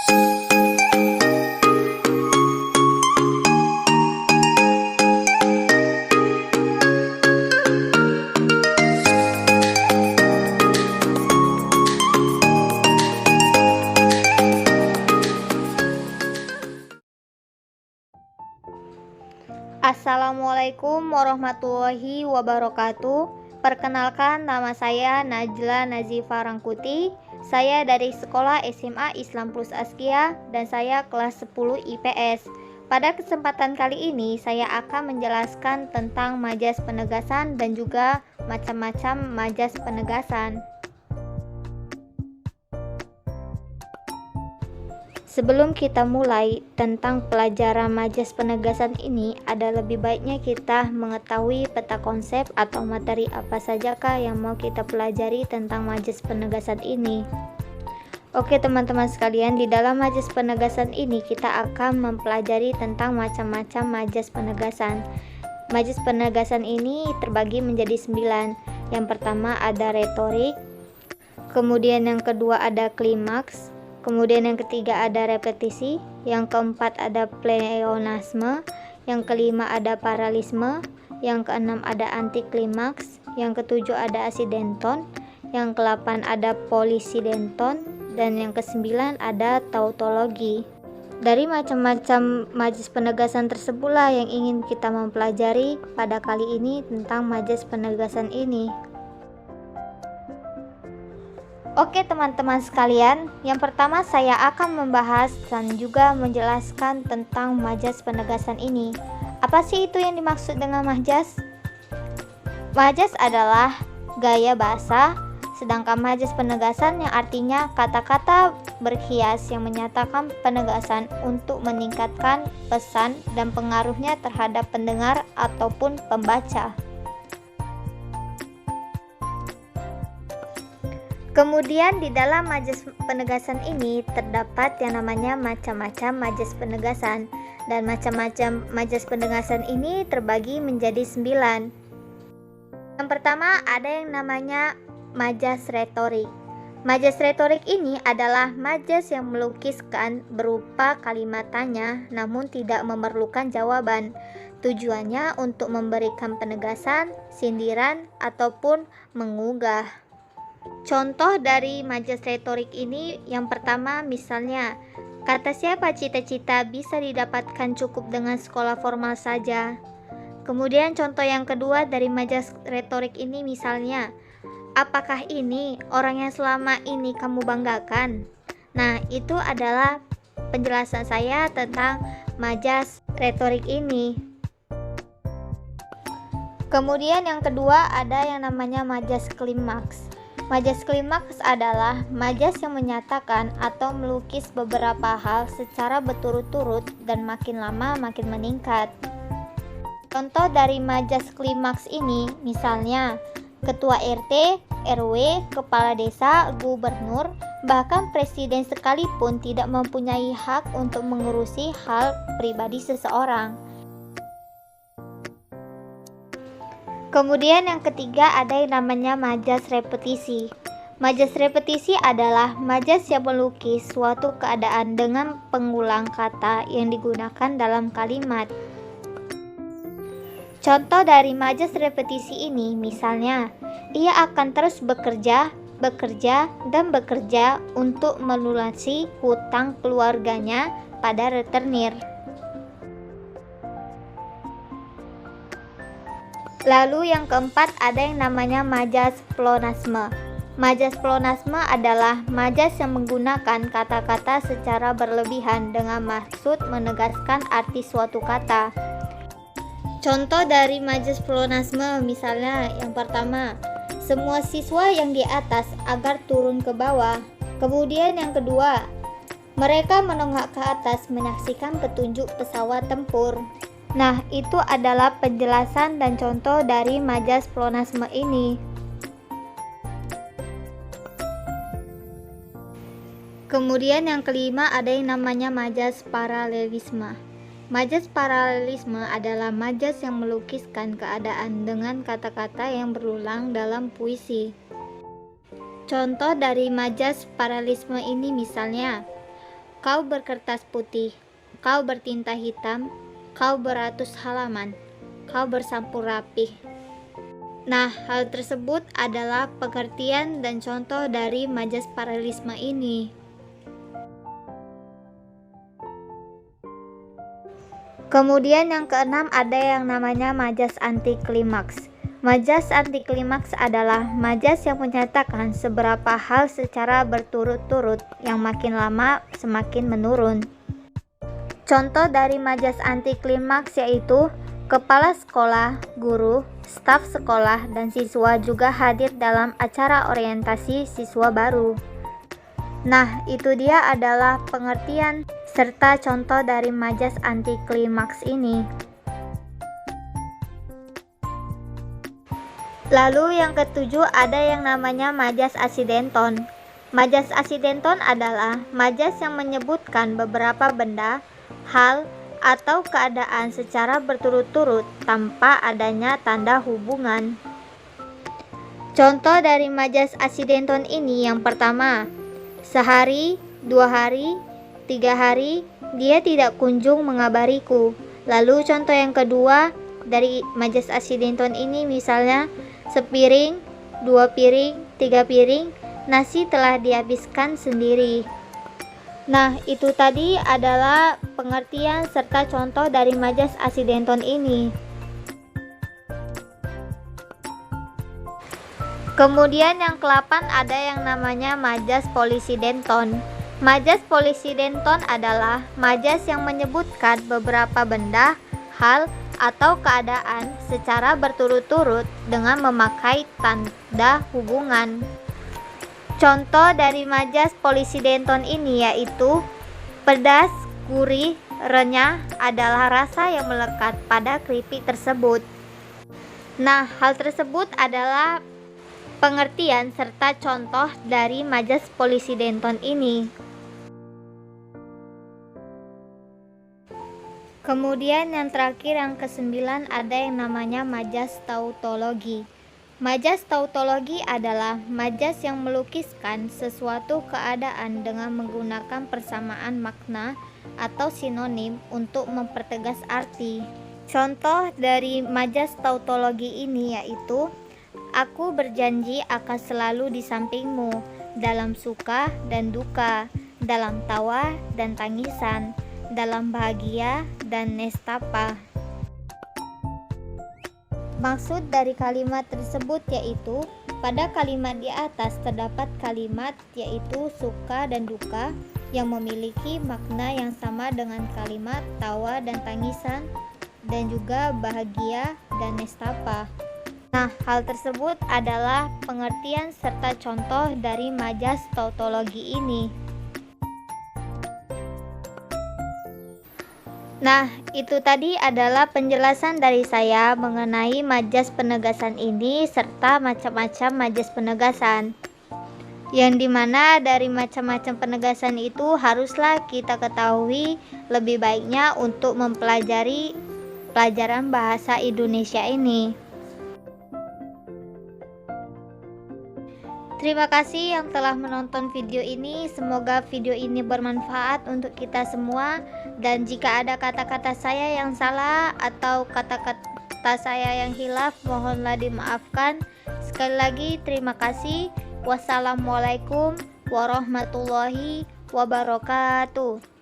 Assalamualaikum warahmatullahi wabarakatuh. Perkenalkan, nama saya Najla Nazifa Rangkuti. Saya dari Sekolah SMA Islam Plus Askia dan saya kelas 10 IPS. Pada kesempatan kali ini saya akan menjelaskan tentang majas penegasan dan juga macam-macam majas penegasan. Sebelum kita mulai tentang pelajaran majas penegasan ini, ada lebih baiknya kita mengetahui peta konsep atau materi apa sajakah yang mau kita pelajari tentang majas penegasan ini. Oke teman-teman sekalian, di dalam majas penegasan ini kita akan mempelajari tentang macam-macam majas penegasan. Majas penegasan ini terbagi menjadi 9. Yang pertama ada retorik, kemudian yang kedua ada klimaks, kemudian yang ketiga ada repetisi, yang keempat ada pleonasme, yang kelima ada paralisme, yang keenam ada antiklimaks, yang ketujuh ada asidenton, yang ke-8 ada polisidenton, dan yang ke-9 ada tautologi. Dari macam-macam majas penegasan tersebutlah yang ingin kita mempelajari pada kali ini tentang majas penegasan ini. Oke teman-teman sekalian, yang pertama saya akan membahas dan juga menjelaskan tentang majas penegasan ini. Apa sih itu yang dimaksud dengan majas? Majas adalah gaya bahasa, sedangkan majas penegasan yang artinya kata-kata berhias yang menyatakan penegasan untuk meningkatkan pesan dan pengaruhnya terhadap pendengar ataupun pembaca. Kemudian di dalam majas penegasan ini terdapat yang namanya macam-macam majas penegasan, dan macam-macam majas penegasan ini terbagi menjadi 9. Yang pertama ada yang namanya majas retorik. Majas retorik ini adalah majas yang melukiskan berupa kalimat tanya namun tidak memerlukan jawaban. Tujuannya untuk memberikan penegasan, sindiran, ataupun mengugah. Contoh dari majas retorik ini yang pertama misalnya, kata siapa cita-cita bisa didapatkan cukup dengan sekolah formal saja. Kemudian contoh yang kedua dari majas retorik ini misalnya, apakah ini orang yang selama ini kamu banggakan? Nah, itu adalah penjelasan saya tentang majas retorik ini. Kemudian yang kedua ada yang namanya majas klimaks. Majas klimaks adalah majas yang menyatakan atau melukis beberapa hal secara berturut-turut dan makin lama makin meningkat. Contoh dari majas klimaks ini misalnya ketua RT, RW, kepala desa, gubernur, bahkan presiden sekalipun tidak mempunyai hak untuk mengurusi hal pribadi seseorang. Kemudian yang ketiga ada yang namanya majas repetisi. Majas repetisi adalah majas yang melukis suatu keadaan dengan pengulang kata yang digunakan dalam kalimat. Contoh dari majas repetisi ini misalnya, ia akan terus bekerja untuk melunasi hutang keluarganya pada rentenir. Lalu yang keempat ada yang namanya majas pleonasme. Majas pleonasme adalah majas yang menggunakan kata-kata secara berlebihan dengan maksud menegaskan arti suatu kata. Contoh dari majas pleonasme misalnya yang pertama, semua siswa yang di atas agar turun ke bawah. Kemudian yang kedua, mereka menonggak ke atas menyaksikan petunjuk pesawat tempur. Nah, itu adalah penjelasan dan contoh dari majas pleonasme ini. Kemudian yang kelima ada yang namanya majas paralelisme. Majas paralelisme adalah majas yang melukiskan keadaan dengan kata-kata yang berulang dalam puisi. Contoh dari majas paralelisme ini misalnya, kau berkertas putih, kau bertinta hitam, kau beratus halaman, kau bersampul rapih. Nah, hal tersebut adalah pengertian dan contoh dari majas paralelisme ini. Kemudian yang keenam ada yang namanya majas anti klimaks. Majas anti klimaks adalah majas yang menyatakan seberapa hal secara berturut-turut yang makin lama semakin menurun. Contoh dari majas anti klimaks yaitu kepala sekolah, guru, staf sekolah, dan siswa juga hadir dalam acara orientasi siswa baru. Nah, itu dia adalah pengertian serta contoh dari majas anti klimaks ini. Lalu yang ketujuh ada yang namanya majas asidenton. Majas asidenton adalah majas yang menyebutkan beberapa benda, hal, atau keadaan secara berturut-turut tanpa adanya tanda hubungan. Contoh dari majas asidenton ini yang pertama, sehari, 2 hari, 3 hari, dia tidak kunjung mengabariku. Lalu contoh yang kedua dari majas asidenton ini misalnya, sepiring, 2 piring, 3 piring, nasi telah dihabiskan sendiri. Nah, itu tadi adalah pengertian serta contoh dari majas asidenton ini. Kemudian yang ke-8 ada yang namanya majas polisidenton. Majas polisidenton adalah majas yang menyebutkan beberapa benda, hal, atau keadaan secara berturut-turut dengan memakai tanda hubungan. Contoh dari majas polisidenton ini yaitu pedas, gurih, renyah adalah rasa yang melekat pada keripik tersebut. Nah, hal tersebut adalah pengertian serta contoh dari majas polisidenton ini. Kemudian yang terakhir yang ke-9 ada yang namanya majas tautologi. Majas tautologi adalah majas yang melukiskan sesuatu keadaan dengan menggunakan persamaan makna atau sinonim untuk mempertegas arti. Contoh dari majas tautologi ini yaitu aku berjanji akan selalu di sampingmu dalam suka dan duka, dalam tawa dan tangisan, dalam bahagia dan nestapa. Maksud dari kalimat tersebut yaitu pada kalimat di atas terdapat kalimat yaitu suka dan duka yang memiliki makna yang sama dengan kalimat tawa dan tangisan dan juga bahagia dan nestapa. Nah, hal tersebut adalah pengertian serta contoh dari majas tautologi ini. Nah, itu tadi adalah penjelasan dari saya mengenai majas penegasan ini serta macam-macam majas penegasan. Yang dimana dari macam-macam penegasan itu haruslah kita ketahui lebih baiknya untuk mempelajari pelajaran bahasa Indonesia ini. Terima kasih yang telah menonton video ini. Semoga video ini bermanfaat untuk kita semua. Dan jika ada kata-kata saya yang salah atau kata-kata saya yang hilaf, mohonlah dimaafkan. Sekali lagi terima kasih. Wassalamualaikum warahmatullahi wabarakatuh.